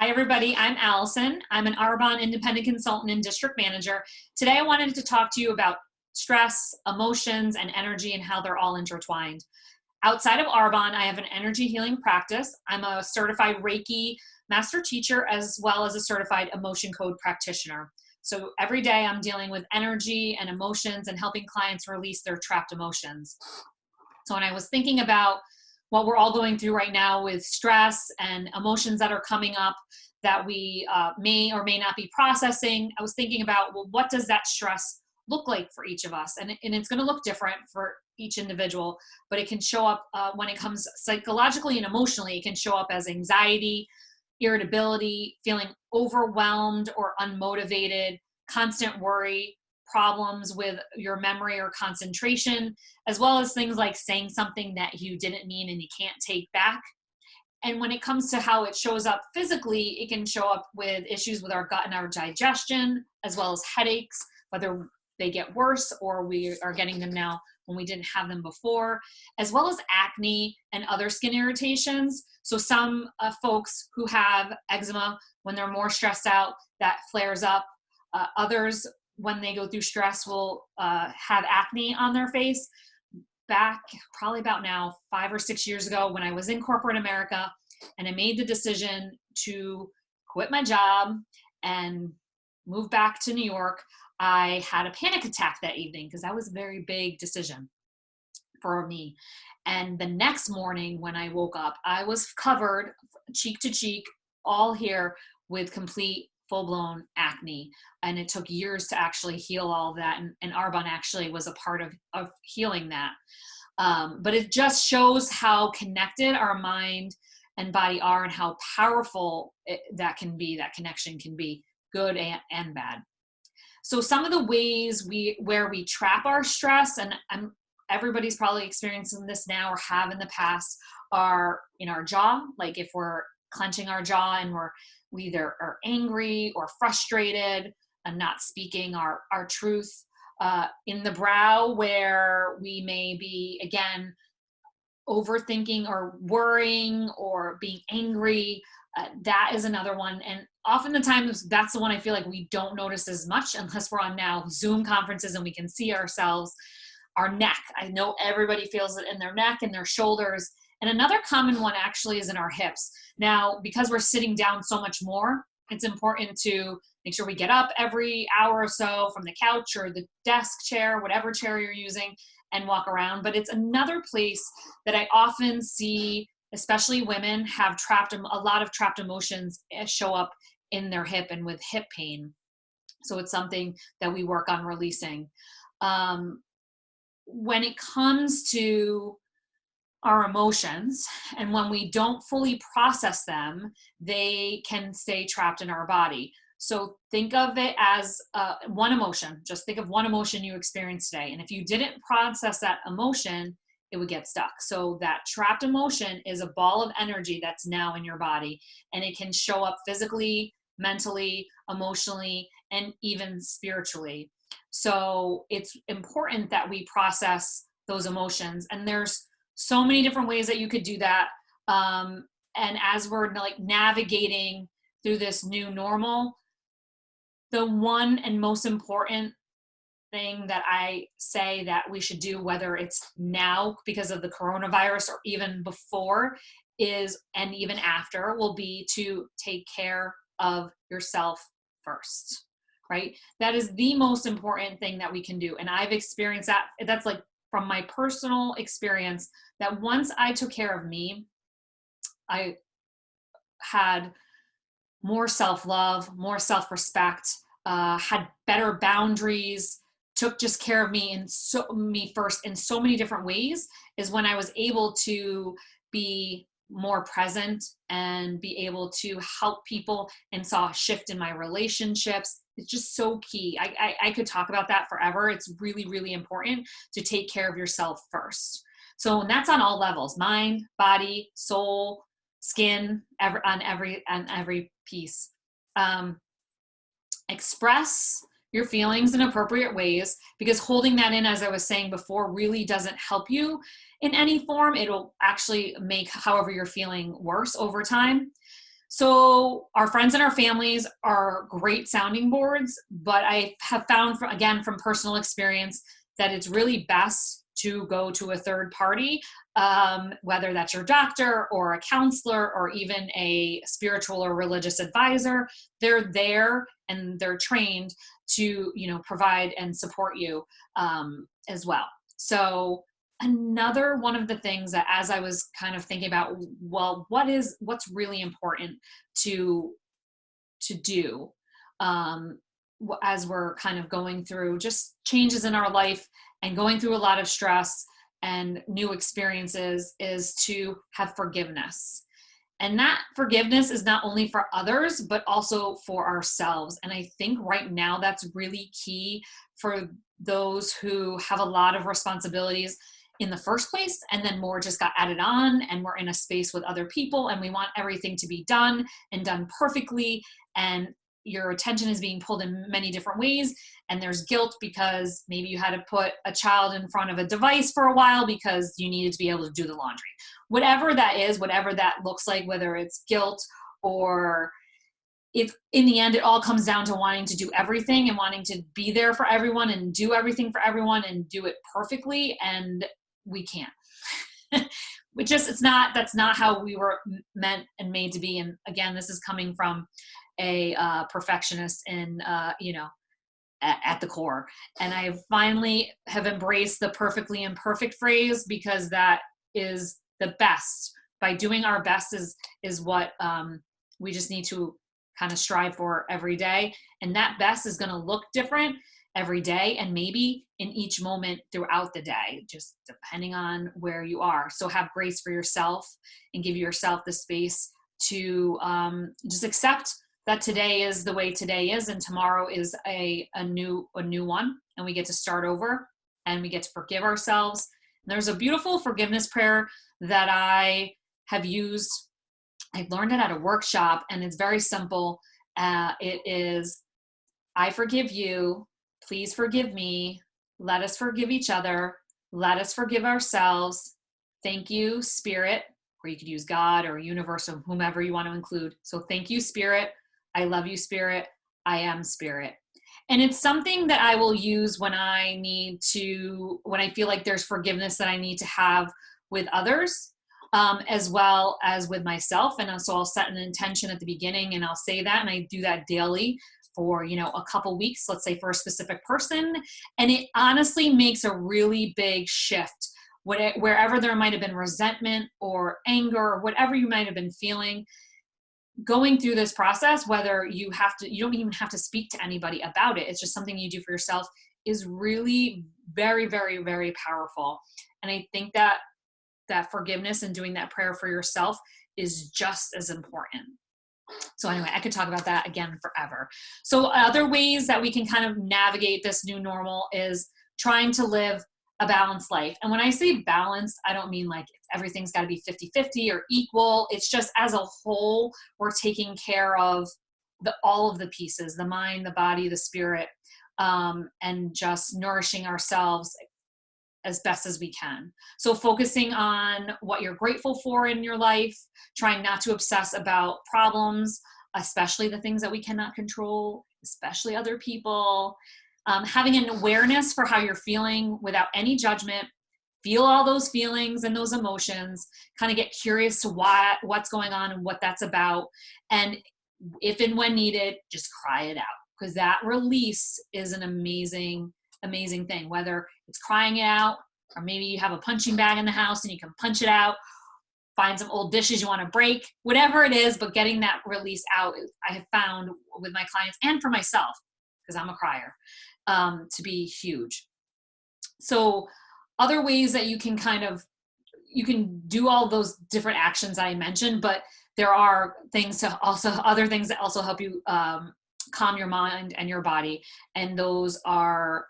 Hi, everybody. I'm Allison. I'm an Arbonne Independent Consultant and District Manager. Today, I wanted to talk to you about stress, emotions, and energy and how they're all intertwined. Outside of Arbonne, I have an energy healing practice. I'm a certified Reiki master teacher as well as a certified emotion code practitioner. So every day I'm dealing with energy and emotions and helping clients release their trapped emotions. So when I was thinking about what we're all going through right now with stress and emotions that are coming up that we may or may not be processing, I was thinking about, well, what does that stress look like for each of us? And it's going to look different for each individual, but it can show up when it comes psychologically and emotionally. It can show up as anxiety, irritability, feeling overwhelmed or unmotivated, constant worry, problems with your memory or concentration, as well as things like saying something that you didn't mean and you can't take back. And when it comes to how it shows up physically, it can show up with issues with our gut and our digestion, as well as headaches, whether they get worse or we are getting them now when we didn't have them before, as well as acne and other skin irritations. So some folks who have eczema, when they're more stressed out, that flares up. Others, when they go through stress, will have acne on their face. Back probably about now 5 or 6 years ago when I was in corporate America and I made the decision to quit my job and move back to New York, I had a panic attack that evening because that was a very big decision for me. And the next morning when I woke up, I was covered cheek to cheek, all here with complete full-blown acne. And it took years to actually heal all of that. And Arbonne actually was a part of healing that. But it just shows how connected our mind and body are and how powerful that can be, that connection can be, good and bad. So some of the ways where we trap our stress, and everybody's probably experiencing this now or have in the past, are in our jaw. Like if we're clenching our jaw and we either are angry or frustrated and not speaking our truth, in the brow where we may be, again, overthinking or worrying or being angry. That is another one. And often the times that's the one I feel like we don't notice as much unless we're on now Zoom conferences and we can see ourselves. Our neck. I know everybody feels it in their neck and their shoulders. And another common one actually is in our hips. Now, because we're sitting down so much more, it's important to make sure we get up every hour or so from the couch or the desk chair, whatever chair you're using, and walk around. But it's another place that I often see, especially women, have a lot of trapped emotions show up in their hip and with hip pain. So it's something that we work on releasing. When it comes to our emotions, and when we don't fully process them, they can stay trapped in our body. So think of it as one emotion. Just think of one emotion you experienced today. And if you didn't process that emotion, it would get stuck. So that trapped emotion is a ball of energy that's now in your body. And it can show up physically, mentally, emotionally, and even spiritually. So it's important that we process those emotions. And there's so many different ways that you could do that. And as we're navigating through this new normal, the one and most important thing that I say that we should do, whether it's now because of the coronavirus or even before and even after, will be to take care of yourself first, right? That is the most important thing that we can do. And I've experienced that. That's like from my personal experience, that once I took care of me, I had more self-love, more self-respect, had better boundaries, took just care of me first in so many different ways, is when I was able to be more present and be able to help people and saw a shift in my relationships. It's just so key. I could talk about that forever. It's really, really important to take care of yourself first. So, and that's on all levels: mind, body, soul, skin, on every piece. Express your feelings in appropriate ways, because holding that in, as I was saying before, really doesn't help you in any form. It'll actually make however you're feeling worse over time. So our friends and our families are great sounding boards, but I have found, from personal experience, that it's really best to go to a third party, whether that's your doctor or a counselor or even a spiritual or religious advisor. They're there and they're trained to, provide and support you as well. So another one of the things that, as I was kind of thinking about, well, what's really important to do as we're kind of going through just changes in our life and going through a lot of stress and new experiences, is to have forgiveness. And that forgiveness is not only for others, but also for ourselves. And I think right now that's really key for those who have a lot of responsibilities in the first place, and then more just got added on, and we're in a space with other people and we want everything to be done and done perfectly, and your attention is being pulled in many different ways, and there's guilt because maybe you had to put a child in front of a device for a while because you needed to be able to do the laundry. Whatever that is, whatever that looks like, whether it's guilt or if in the end it all comes down to wanting to do everything and wanting to be there for everyone and do everything for everyone and do it perfectly, and we can't. That's not how we were meant and made to be. And again, this is coming from a perfectionist and at the core. And I finally have embraced the perfectly imperfect phrase, because that is the best. By doing our best is what we just need to kind of strive for every day. And that best is going to look different every day, and maybe in each moment throughout the day, just depending on where you are. So have grace for yourself and give yourself the space to just accept that today is the way today is, and tomorrow is a new one, and we get to start over and we get to forgive ourselves. And there's a beautiful forgiveness prayer that I have used. I learned it at a workshop, and it's very simple. It is, I forgive you. Please forgive me. Let us forgive each other. Let us forgive ourselves. Thank you, Spirit, or you could use God or universe or whomever you want to include. So thank you, Spirit. I love you, Spirit. I am Spirit. And it's something that I will use when I feel like there's forgiveness that I need to have with others, as well as with myself. And so I'll set an intention at the beginning, and I'll say that, and I do that daily for, a couple weeks, let's say for a specific person. And it honestly makes a really big shift. Wherever there might have been resentment or anger or whatever you might have been feeling, going through this process, whether you don't even have to speak to anybody about it, it's just something you do for yourself, is really very, very, very powerful. And I think that forgiveness and doing that prayer for yourself is just as important. So anyway, I could talk about that again forever. So other ways that we can kind of navigate this new normal is trying to live a balanced life. And when I say balanced, I don't mean like everything's got to be 50-50 or equal. It's just, as a whole, we're taking care of all of the pieces, the mind, the body, the spirit, and just nourishing ourselves as best as we can. So focusing on what you're grateful for in your life, trying not to obsess about problems, especially the things that we cannot control, especially other people, having an awareness for how you're feeling without any judgment, feel all those feelings and those emotions, kind of get curious to what's going on and what that's about. And if and when needed, just cry it out, because that release is an amazing thing, whether it's crying it out, or maybe you have a punching bag in the house and you can punch it out, find some old dishes you want to break, whatever it is, but getting that release out, I have found with my clients and for myself, because I'm a crier, to be huge. So other ways that you can do all those different actions I mentioned, but there are other things that also help you calm your mind and your body. And those are,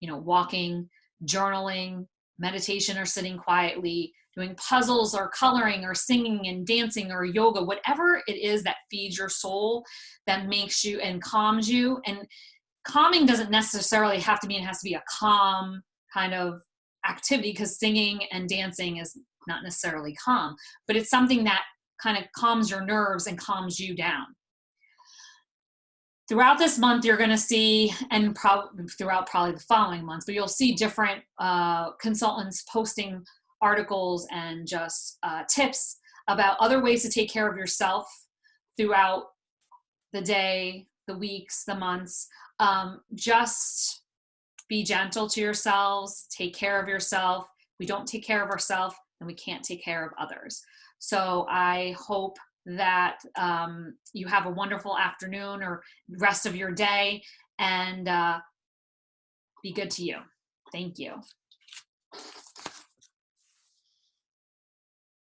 walking, journaling, meditation, or sitting quietly, doing puzzles or coloring or singing and dancing or yoga, whatever it is that feeds your soul, that makes you and calms you. And calming doesn't necessarily have to mean it has to be a calm kind of activity, because singing and dancing is not necessarily calm, but it's something that kind of calms your nerves and calms you down. Throughout this month, you're going to see, and throughout probably the following months, but you'll see different consultants posting articles and just tips about other ways to take care of yourself throughout the day, the weeks, the months. Just be gentle to yourselves, take care of yourself. We don't take care of ourselves, and we can't take care of others. So I hope that you have a wonderful afternoon or rest of your day, and be good to you. Thank you.